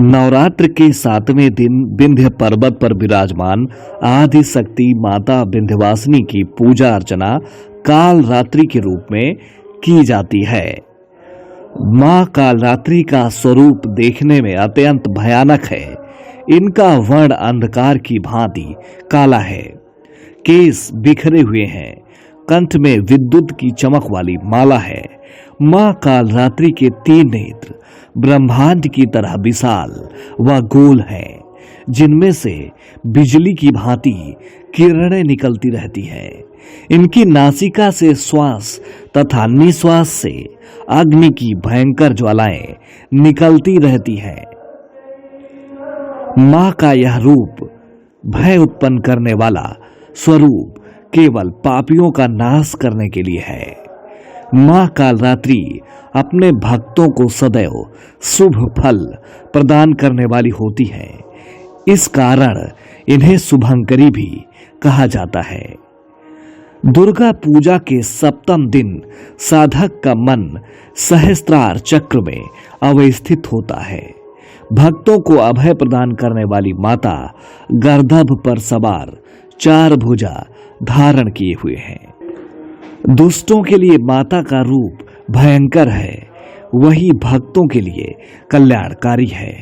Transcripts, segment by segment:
नवरात्र के 7वें दिन विंध्य पर्वत पर विराजमान आदि शक्ति माता विंध्यवासिनी की पूजा अर्चना काल रात्रि के रूप में की जाती है। मां काल रात्रि का स्वरूप देखने में अत्यंत भयानक है। इनका वर्ण अंधकार की भांति काला है, केस बिखरे हुए हैं, कंठ में विद्युत की चमक वाली माला है। मां काल रात्रि के 3 नेत्र ब्रह्मांड की तरह विशाल व गोल हैं, जिनमें से बिजली की भांति किरणें निकलती रहती हैं। इनकी नासिका से श्वास तथा निश्वास से अग्नि की भयंकर ज्वालाएं निकलती रहती हैं। मां का यह रूप भय उत्पन्न करने वाला स्वरूप केवल पापियों का नाश करने के लिए है। मां काल रात्रि अपने भक्तों को सदैव शुभ फल प्रदान करने वाली होती है। इस कारण इन्हें शुभंकरी भी कहा जाता है। दुर्गा पूजा के 7वें दिन साधक का मन सहस्त्रार चक्र में अवस्थित होता है। भक्तों को अभय प्रदान करने वाली माता गर्दभ पर सवार 4 भुजा धारण किए हुए हैं। दुष्टों के लिए माता का रूप भयंकर है, वही भक्तों के लिए कल्याणकारी है।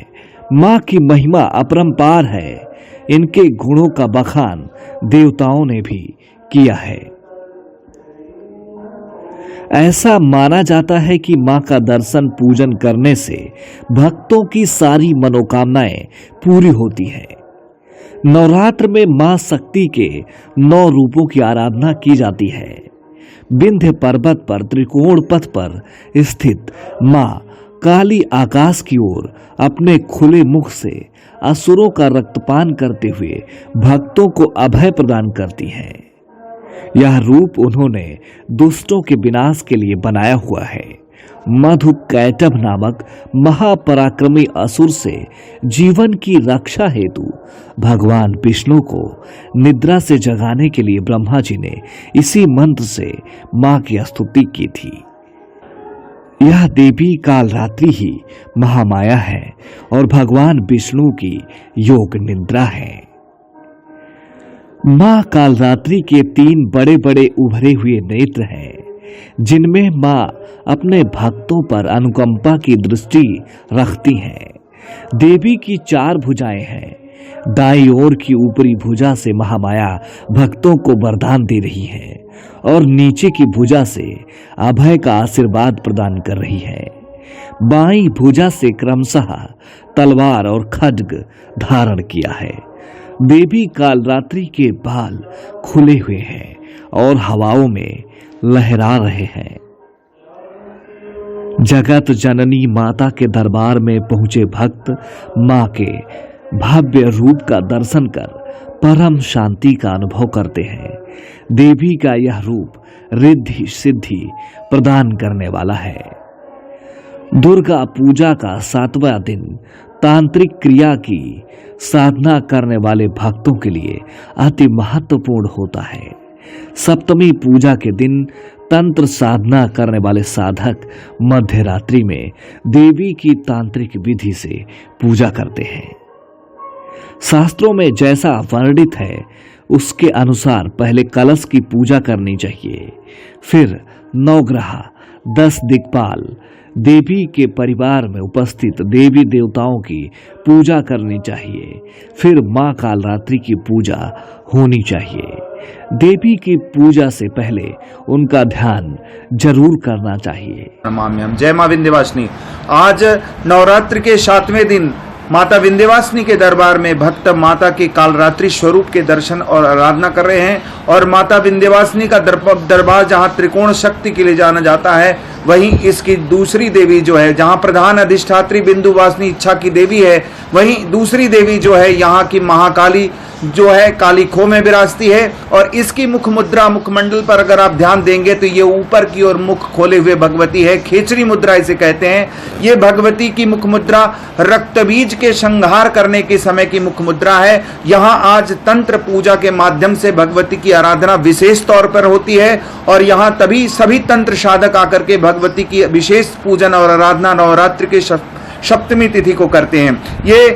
मां की महिमा अपरंपार है। इनके गुणों का बखान देवताओं ने भी किया है। ऐसा माना जाता है कि मां का दर्शन पूजन करने से भक्तों की सारी मनोकामनाएं पूरी होती हैं। नवरात्र में मां शक्ति के 9 रूपों की आराधना की जाती है। विंध्य पर्वत पर त्रिकोण पथ पर स्थित मां काली आकाश की ओर अपने खुले मुख से असुरों का रक्तपान करते हुए भक्तों को अभय प्रदान करती हैं। यह रूप उन्होंने दुष्टों के विनाश के लिए बनाया हुआ है। मधुकैटभ नामक महापराक्रमी असुर से जीवन की रक्षा हेतु भगवान विष्णु को निद्रा से जगाने के लिए ब्रह्मा जी ने इसी मंत्र से मां की स्तुति की थी। यह देवी काल रात्रि ही महामाया है और भगवान विष्णु की योग निद्रा है। मां काल रात्रि के 3 बड़े बड़े उभरे हुए नेत्र हैं, जिनमें मां अपने भक्तों पर अनुकंपा की दृष्टि रखती हैं। देवी की 4 भुजाएं हैं। दाईं ओर की ऊपरी भुजा से महामाया भक्तों को वरदान दे रही है और नीचे की भुजा से अभय का आशीर्वाद प्रदान कर रही है। बाईं भुजा से क्रमशः तलवार और खड्ग धारण किया है। देवी काल रात्रि के बाल खुले हुए हैं और हवाओं में लहरा रहे हैं। जगत जननी माता के दरबार में पहुंचे भक्त मां के भव्य रूप का दर्शन कर परम शांति का अनुभव करते हैं। देवी का यह रूप रिद्धि सिद्धि प्रदान करने वाला है। दुर्गा पूजा का 7वां दिन तांत्रिक क्रिया की साधना करने वाले भक्तों के लिए अति महत्वपूर्ण होता है। सप्तमी पूजा के दिन तंत्र साधना करने वाले साधक मध्य रात्रि में देवी की तांत्रिक विधि से पूजा करते हैं। शास्त्रों में जैसा वर्णित है उसके अनुसार पहले कलश की पूजा करनी चाहिए, फिर 9 ग्रह 10 दिक्पाल देवी के परिवार में उपस्थित देवी देवताओं की पूजा करनी चाहिए, फिर मां काल रात्रि की पूजा होनी चाहिए। देवी की पूजा से पहले उनका ध्यान जरूर करना चाहिए। जय मां विंध्यवासिनी। आज नवरात्र के 7वें दिन माता विंध्यवासिनी के दरबार में भक्त माता के कालरात्रि स्वरूप के दर्शन और आराधना कर रहे हैं। और माता विंध्यवासिनी का दरबार जहां त्रिकोण शक्ति के लिए जाना जाता है, वहीं इसकी दूसरी देवी जो है, जहां प्रधान अधिष्ठात्री बिंदुवासिनी इच्छा की देवी है, वहीं दूसरी देवी जो है यहाँ की महाकाली जो है काली खो में विराजती है। और इसकी मुख मुद्रा मुखमंडल पर अगर आप ध्यान देंगे तो ये ऊपर की ओर मुख खोले हुए भगवती है। खेचरी मुद्रा इसे कहते हैं। ये भगवती की मुख मुद्रा रक्त बीज के संहार करने के समय की मुख मुद्रा है। यहाँ आज तंत्र पूजा के माध्यम से भगवती की आराधना विशेष तौर पर होती है और यहाँ तभी सभी तंत्र साधक आकर के भगवती की विशेष पूजन और आराधना नवरात्र के सप्तमी तिथि को करते हैं। ये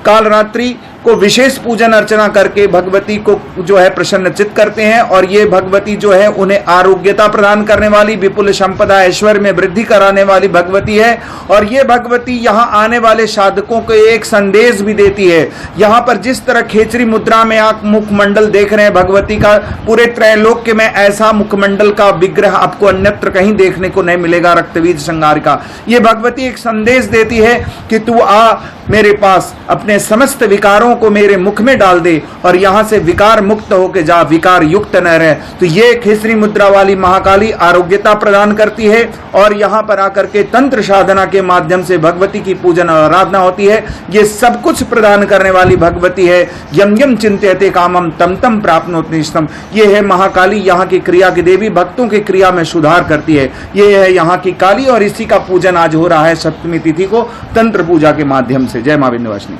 कालरात्रि को विशेष पूजन अर्चना करके भगवती को जो है प्रसन्नचित करते हैं और ये भगवती जो है उन्हें आरोग्यता प्रदान करने वाली, विपुल संपदा ऐश्वर्य में वृद्धि कराने वाली भगवती है। और ये भगवती यहाँ आने वाले साधकों को एक संदेश भी देती है। यहाँ पर जिस तरह खेचरी मुद्रा में आप मुखमंडल देख रहे हैं भगवती का, पूरे त्रैलोक्य में ऐसा मुखमंडल का विग्रह आपको अन्यत्र कहीं देखने को नहीं मिलेगा रक्तबीज श्रृंगार का। ये भगवती एक संदेश देती है कि तू आ मेरे पास, अपने समस्त विकारों को मेरे मुख में डाल दे और यहां से विकार मुक्त होके जा, विकार युक्त न रहे। तो ये खेसरी मुद्रा वाली महाकाली आरोग्यता प्रदान करती है और यहां पर आकर के तंत्र साधना के माध्यम से भगवती की पूजन और आराधना होती है। ये सब कुछ प्रदान करने वाली भगवती है। यम यम चिंत्यते कामम तम तम प्राप्नोति निष्ठम। ये है महाकाली, यहाँ की क्रिया की देवी, भक्तों की क्रिया में सुधार करती है। ये है यहाँ की काली और इसी का पूजन आज हो रहा है सप्तमी तिथि को तंत्र पूजा के माध्यम से। जय मां विंध्यवासिनी।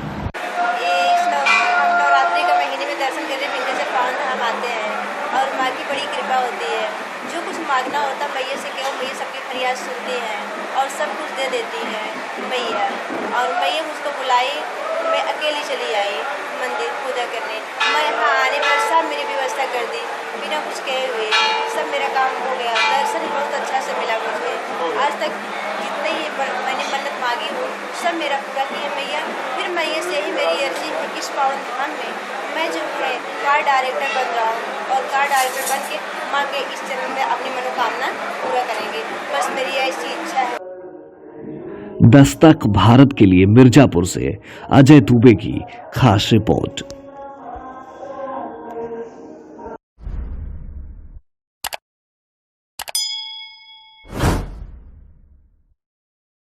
नवरात्रि का महीने में दर्शन करने विंध्याचल पावन धाम आते हैं और माँ की बड़ी कृपा होती है। जो कुछ मांगना होता मैया से कहो, मैया सबकी फरियाद सुनती है और सब कुछ दे देती है मैया। और मैया मुझको बुलाई, मैं अकेली चली आई मंदिर पूजा करने। मैं यहाँ आने पर सब मेरी व्यवस्था कर दी बिना कुछ कहे हुए, सब मेरा काम हो गया। दर्शन बहुत अच्छा से मिला मुझे। आज तक जितने ही मैंने मन्नत मांगी हूँ सब मेरा पूरा किया मैया। फिर मैया से ही मेरी अर्जी है इस पावन धाम में मैं जो है कार डायरेक्टर बन रहा हूँ और कार डायरेक्टर बन के माँ के इस जन्म में अपनी मनोकामना पूरा करेंगे। बस मेरी ऐसी इच्छा है। दस्तक भारत के लिए मिर्जापुर से अजय दुबे की खास रिपोर्ट।